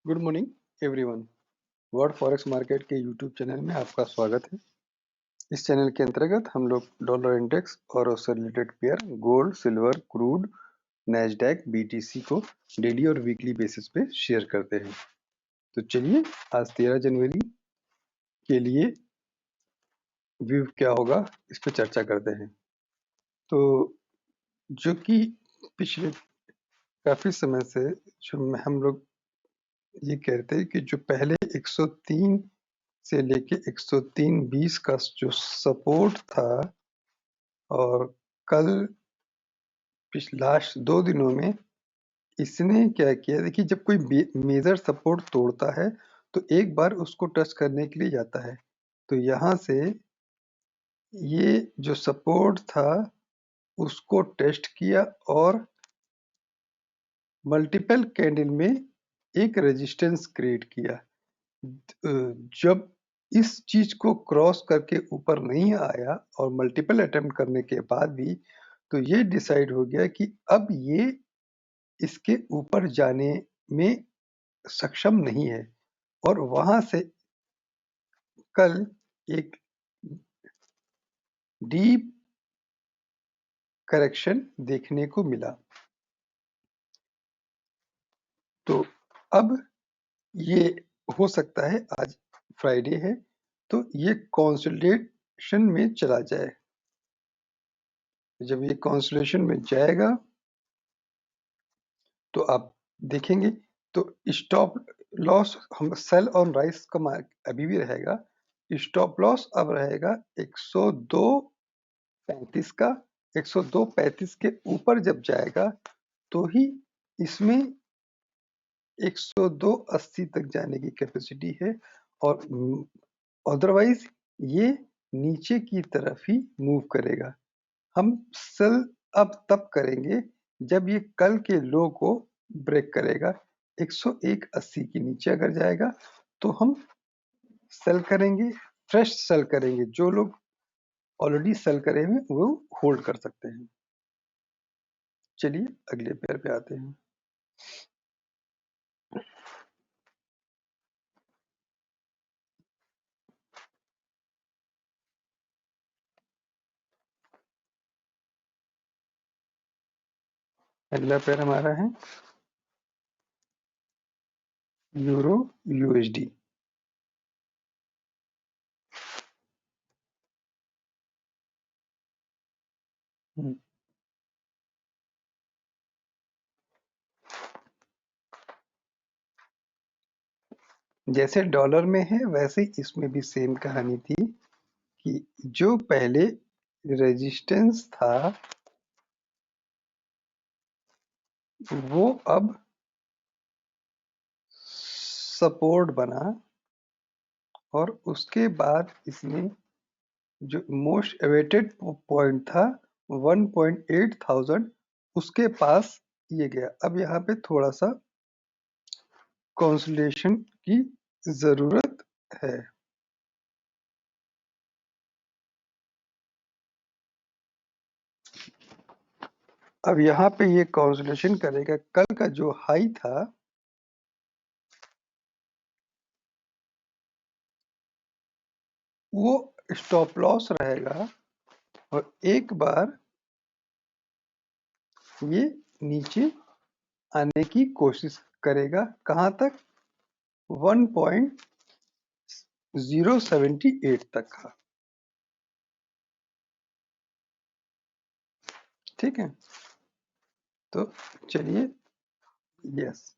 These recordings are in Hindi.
Good morning everyone. World forex market के यूट्यूब चैनल में आपका स्वागत है। इस चैनल के अंतर्गत हम लोग डॉलर इंडेक्स और उससे related pair gold, silver, crude, Nasdaq, BTC को डेली और वीकली बेसिस पे शेयर करते हैं। तो चलिए आज 13 जनवरी के लिए व्यू क्या होगा इस पे चर्चा करते हैं। तो जो कि पिछले काफी समय से जो हम लोग ये कहते हैं कि जो पहले 103 से लेके 103.20 का जो सपोर्ट था और कल लास्ट 2 दिनों में इसने क्या किया, देखिए जब कोई मेजर सपोर्ट तोड़ता है तो एक बार उसको टच करने के लिए जाता है। तो यहाँ से ये जो सपोर्ट था उसको टेस्ट किया और मल्टीपल कैंडल में एक रेजिस्टेंस क्रिएट किया। जब इस चीज को क्रॉस करके ऊपर नहीं आया और मल्टीपल अटेम्प्ट करने के बाद भी, तो ये डिसाइड हो गया कि अब ये इसके ऊपर जाने में सक्षम नहीं है और वहां से कल एक डीप करेक्शन देखने को मिला। तो अब ये हो सकता है, आज फ्राइडे है तो ये कंसोलिडेशन में चला जाए। जब ये कंसोलिडेशन में जाएगा तो आप देखेंगे तो स्टॉप लॉस हम सेल ऑन राइस का अभी भी रहेगा। स्टॉप लॉस अब रहेगा 102.35 का। 102.35 के ऊपर जब जाएगा तो ही इसमें 102.80 तक जाने की कैपेसिटी है और अदरवाइज ये नीचे की तरफ ही मूव करेगा। हम सेल अब तब करेंगे जब ये कल के लो को ब्रेक करेगा। 101.80 के नीचे अगर जाएगा तो हम सेल करेंगे, फ्रेश सेल करेंगे। जो लोग ऑलरेडी सेल करे हुए वो होल्ड कर सकते हैं। चलिए अगले पेयर पे आते हैं। अगला पेयर हमारा है यूरो यूएसडी। जैसे डॉलर में है वैसे इसमें भी सेम कहानी थी कि जो पहले रेजिस्टेंस था वो अब सपोर्ट बना और उसके बाद इसने जो मोस्ट अवेटेड पॉइंट था 1.8 उसके पास ये गया। अब यहाँ पे थोड़ा सा कंसोलिडेशन की जरूरत है। अब यहाँ पे ये कंसोलिडेशन करेगा। कल का जो हाई था वो स्टॉप लॉस रहेगा और एक बार ये नीचे आने की कोशिश करेगा। कहाँ तक? 1.078 तक का। ठीक है, तो चलिए यस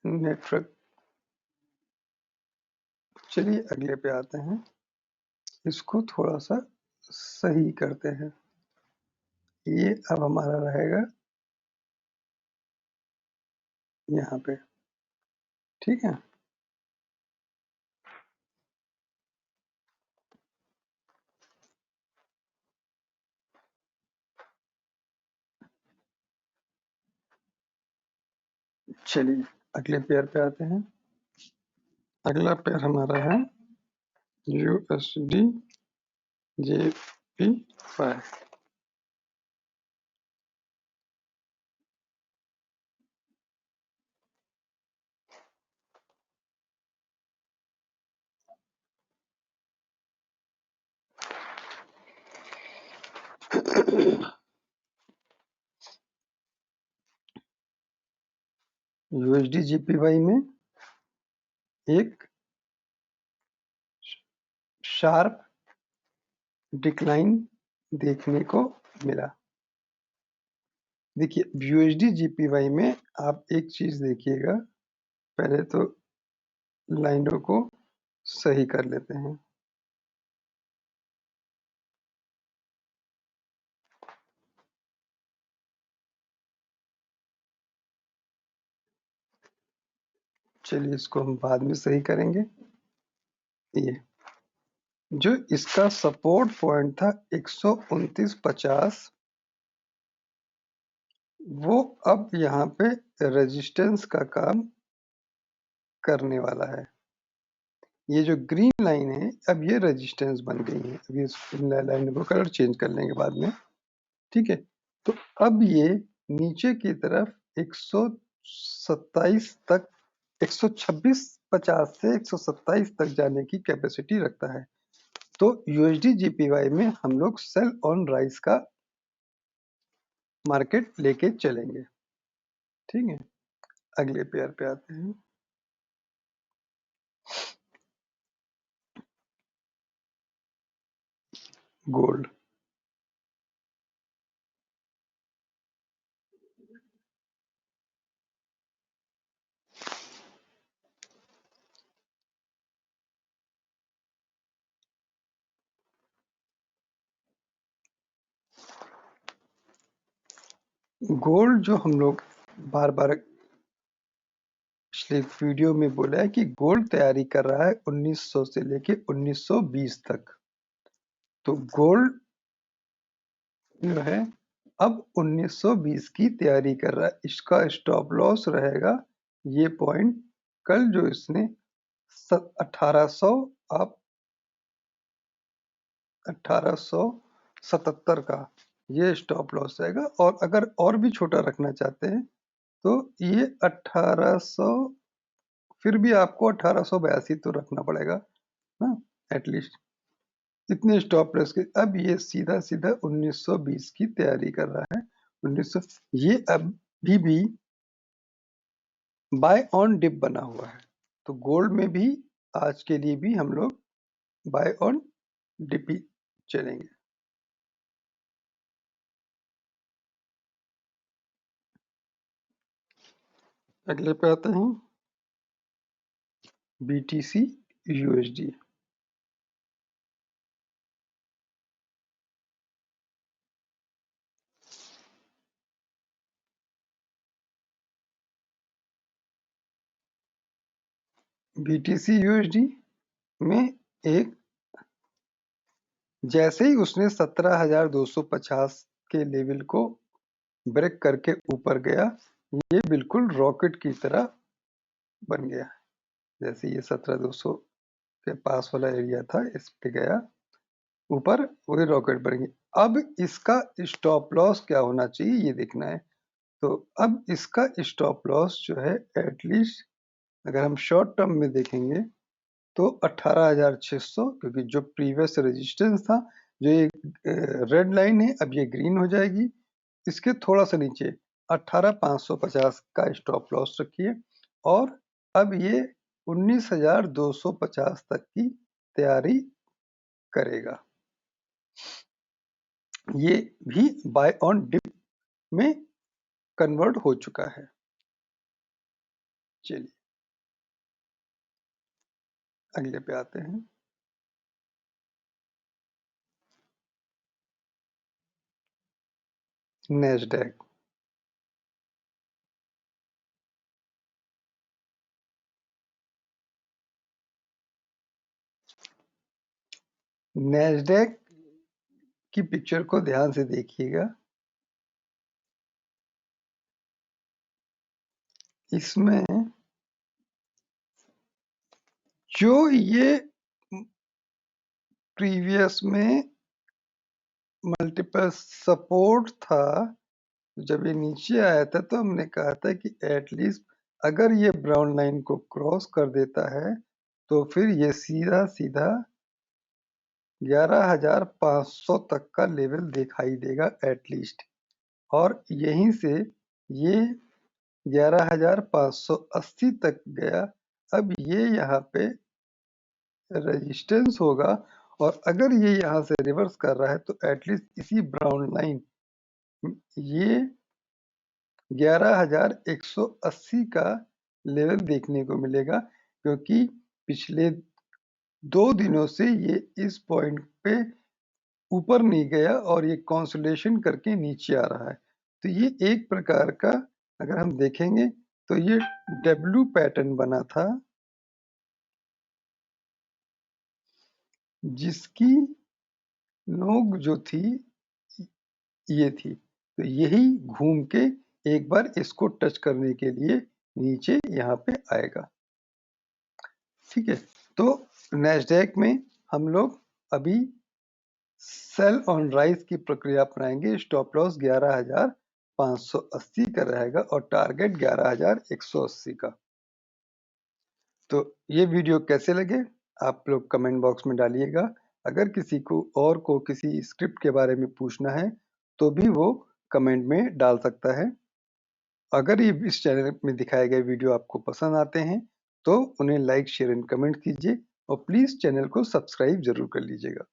नेटवर्क। चलिए अगले पे आते हैं। इसको थोड़ा सा सही करते हैं। ये अब हमारा रहेगा यहाँ पे। ठीक है, चलिए अगले पेयर पे आते हैं। अगला पेयर हमारा है यूएसडी जेपी बाय। यूएसडी जीपीवाई में एक शार्प डिक्लाइन देखने को मिला। देखिए यूएसडी जीपीवाई में आप एक चीज देखिएगा, पहले तो लाइनों को सही कर लेते हैं। चलिए इसको हम बाद में सही करेंगे। ये जो इसका सपोर्ट पॉइंट था 129.50, वो अब यहाँ पे रेजिस्टेंस का काम करने वाला है। ये जो ग्रीन लाइन है अब ये रेजिस्टेंस बन गई है। अभी इस लाइन को कलर चेंज कर लेंगे बाद में, ठीक है। तो अब ये नीचे की तरफ 127 तक, 126.50 से 127 तक जाने की कैपेसिटी रखता है। तो यूएसडी जीपीवाई में हम लोग सेल ऑन राइज का मार्केट लेके चलेंगे, ठीक है। अगले पेयर पे आते हैं, गोल्ड। गोल्ड जो हम लोग बार बार पिछले वीडियो में बोला है कि गोल्ड तैयारी कर रहा है 1900 से लेके 1920 तक। तो गोल्ड जो है अब 1920 की तैयारी कर रहा है। इसका स्टॉप लॉस रहेगा ये पॉइंट, कल जो इसने 1800 आप 1877 का ये स्टॉप लॉस रहेगा। और अगर और भी छोटा रखना चाहते हैं तो ये 1800, फिर भी आपको 1882 तो रखना पड़ेगा ना एटलीस्ट, इतने स्टॉप लॉस के। अब ये सीधा सीधा 1920 की तैयारी कर रहा है। 1900 ये अभी भी बाय ऑन डिप बना हुआ है। तो गोल्ड में भी आज के लिए भी हम लोग बाय ऑन डिप ही चलेंगे। अगले पे आते हैं, बीटीसी यूएसडी। बीटीसी यूएसडी में एक जैसे ही उसने 17,250 के लेवल को ब्रेक करके ऊपर गया, ये बिल्कुल रॉकेट की तरह बन गया। जैसे ये 17,200 के पास वाला एरिया था, इस पे गया ऊपर, वही रॉकेट बन गया। अब इसका स्टॉप लॉस क्या होना चाहिए ये देखना है। तो अब इसका स्टॉप लॉस जो है एटलीस्ट अगर हम शॉर्ट टर्म में देखेंगे तो 18,600, क्योंकि जो प्रीवियस रेजिस्टेंस था, जो ये रेड लाइन है अब ये ग्रीन हो जाएगी। इसके थोड़ा सा नीचे 18,550 का स्टॉप लॉस रखिए। और अब ये 19,250 तक की तैयारी करेगा। ये भी बाय ऑन डिप में कन्वर्ट हो चुका है। चलिए अगले पे आते हैं, नेस्डैक। नेस्डैक की पिक्चर को ध्यान से देखिएगा। इसमें जो ये प्रीवियस में मल्टीपल सपोर्ट था। जब ये नीचे आया था तो हमने कहा था कि एटलीस्ट अगर ये ब्राउन लाइन को क्रॉस कर देता है तो फिर ये सीधा सीधा 11,500 तक का लेवल दिखाई देगा एटलीस्ट, और यहीं से ये 11,580 तक गया। अब ये यहाँ पे रेजिस्टेंस होगा, और अगर ये यहाँ से रिवर्स कर रहा है तो एटलीस्ट इसी ब्राउन लाइन ये 11,180 का लेवल देखने को मिलेगा, क्योंकि पिछले 2 दिनों से ये इस पॉइंट पे ऊपर नहीं गया और ये कंसोलिडेशन करके नीचे आ रहा है। तो ये एक प्रकार का, अगर हम देखेंगे तो ये डब्ल्यू पैटर्न बना था, जिसकी नोक जो थी ये थी। तो यही घूम के एक बार इसको टच करने के लिए नीचे यहाँ पे आएगा। ठीक है, तो नैस्डैक में हम लोग अभी सेल ऑन राइज की प्रक्रिया अपनाएंगे। स्टॉप लॉस 11,580 का रहेगा और टारगेट 11,180 का। तो ये वीडियो कैसे लगे आप लोग कमेंट बॉक्स में डालिएगा। अगर किसी को और को किसी स्क्रिप्ट के बारे में पूछना है तो भी वो कमेंट में डाल सकता है। अगर ये इस चैनल में दिखाए गए वीडियो आपको पसंद आते हैं तो उन्हें लाइक शेयर एंड कमेंट कीजिए, और प्लीज चैनल को सब्सक्राइब जरूर कर लीजिएगा।